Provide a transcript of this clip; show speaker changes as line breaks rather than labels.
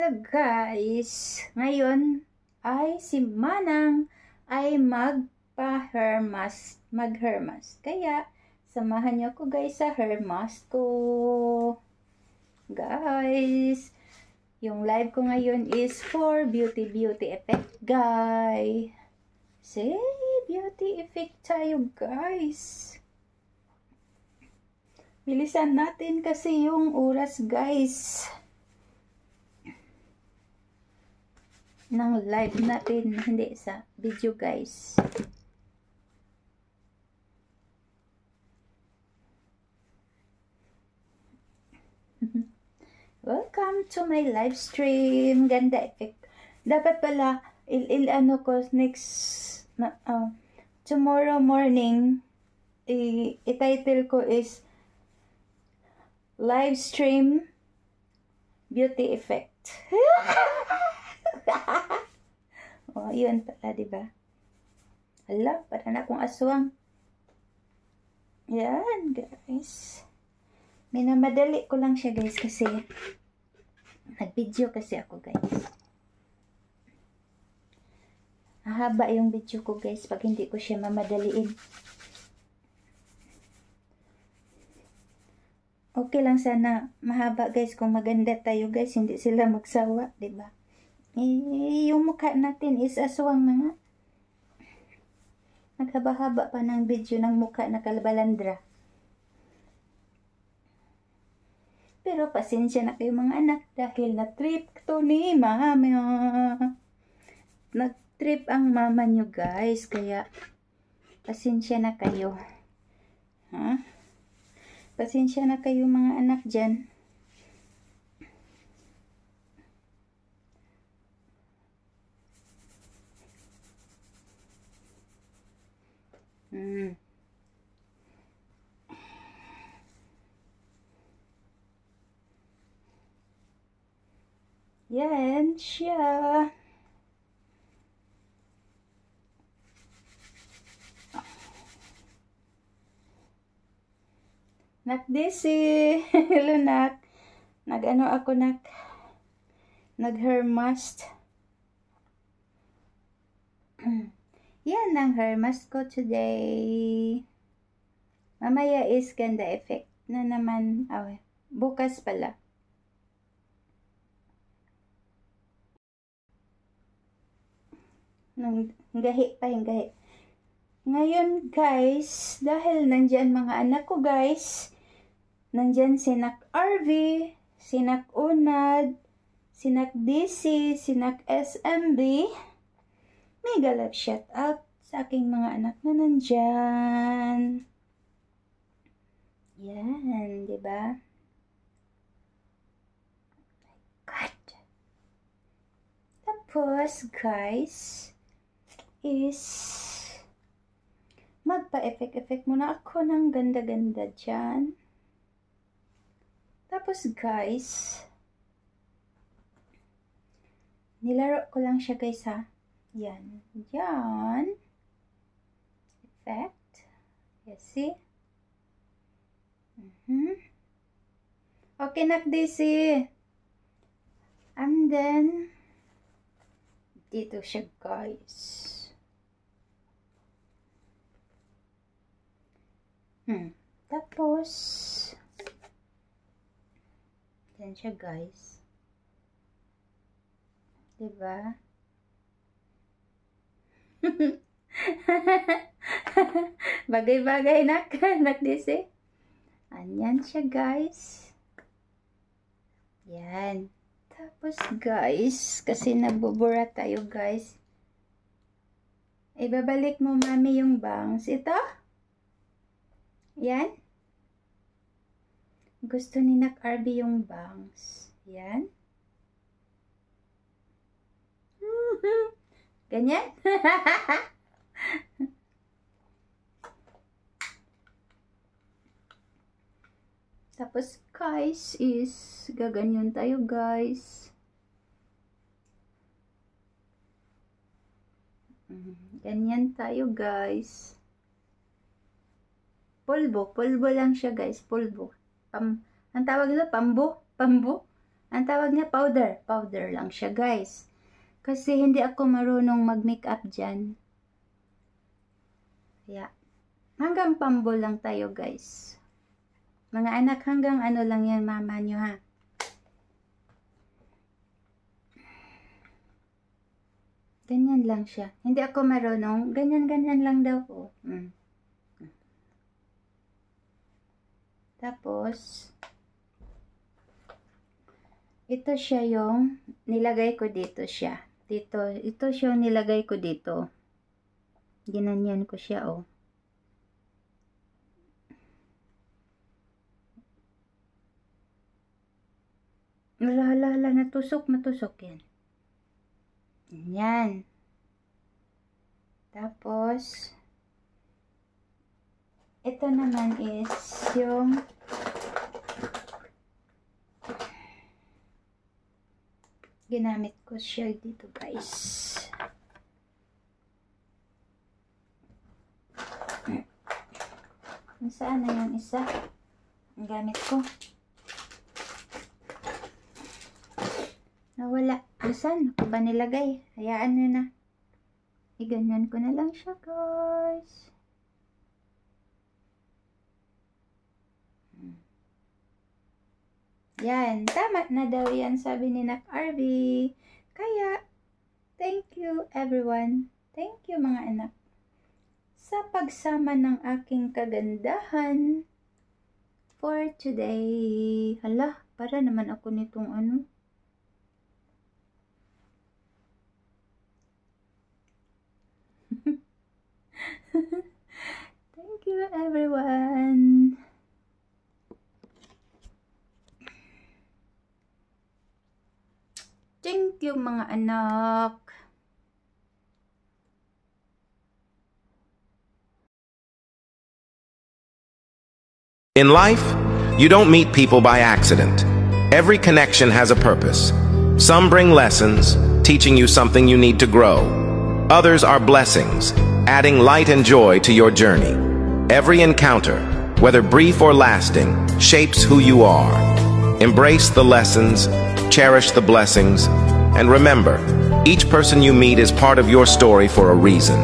So guys, ngayon ay si Manang ay mag-hair mask. Kaya, samahan niyo ako guys sa hair mask ko. Guys, yung live ko ngayon is for beauty effect, guys. Say, beauty effect tayo guys. Bilisan natin kasi yung oras guys ng live natin, hindi sa video guys. Welcome to my live stream. Ganda effect. Dapat pala ano ko next tomorrow morning i-title ko is live stream beauty effect. Oh, yun pala, diba? Hala, para na akong aswang. Yan, guys. Minamadali ko lang siya, guys, kasi nag-video kasi ako, guys. Mahaba yung video ko, guys, pag hindi ko siya mamadaliin. Okay lang sana mahaba, guys, kung maganda tayo, guys, hindi sila magsawa, diba? Yung mukha natin is aswang na nga. Naghaba-haba pa ng video ng mukha na kalabalandra. Pero pasensya na kayo mga anak dahil na-trip to ni mama. Nag-trip ang mama nyo guys, kaya pasensya na kayo. Ha? Pasensya na kayo mga anak dyan. Yan siya. Nak Desi. Hello nak. Nag-ano ako nak. Nag-hair mask. Yan ang hair mask ko today. Mamaya is ganda effect na naman. Bukas pala. Gahi pa yung gahi. Ngayon guys, dahil nandyan mga anak ko guys, nandyan sinak RV, sinak Unad, sinak DC, sinak SMB, mega love shout out sa aking mga anak na nandyan. Yan, diba? God. Tapos guys, is magpa-effect muna ako ng ganda-ganda dyan. Tapos guys, nilaro ko lang siya guys ha. Yan. Yan. Effect. Yes, see? Okay, nak Daisy. And then, dito siya guys. Tapos, yan siya guys. Diba? Bagay-bagay nak Daisy. Anyan siya guys. Yan. Tapos guys, kasi nabubura tayo guys. Ibabalik mo mami yung bangs. Ito? Yan. Gusto ni Nak Arby yung bangs. Yan. Ganyan. Tapos guys is gaganyan tayo guys. Ganyan tayo guys. Pulbo lang siya guys, pulbo. Ang tawag nila pambo. Ang tawag niya powder. Powder lang siya, guys. Kasi hindi ako marunong mag-makeup dyan. Kaya, hanggang pambol lang tayo, guys. Mga anak, hanggang ano lang yan, mama nyo, ha? Ganyan lang siya. Hindi ako marunong. Ganyan-ganyan lang daw po. Tapos, ito siya yung nilagay ko dito siya. Ito siya yung nilagay ko dito. Ginanyan ko siya, oh. Hala, natusok yan. Yan. Tapos, ito naman is yung ginamit ko siya dito, guys. Saan na yung isa? Ang gamit ko. Nawala. Saan ko ba nilagay? Hayaan nyo na. Iganyan ko na lang siya, guys. Yan, tama na daw yan, sabi ni Nak RV. Kaya, thank you everyone. Thank you mga anak. Sa pagsama ng aking kagandahan for today. Hala, para naman ako nitong ano. Thank you everyone. Thank you mga anak.
In life, you don't meet people by accident. Every connection has a purpose. Some bring lessons, teaching you something you need to grow. Others are blessings, adding light and joy to your journey. Every encounter, whether brief or lasting, shapes who you are. Embrace the lessons, cherish the blessings, and remember, each person you meet is part of your story for a reason.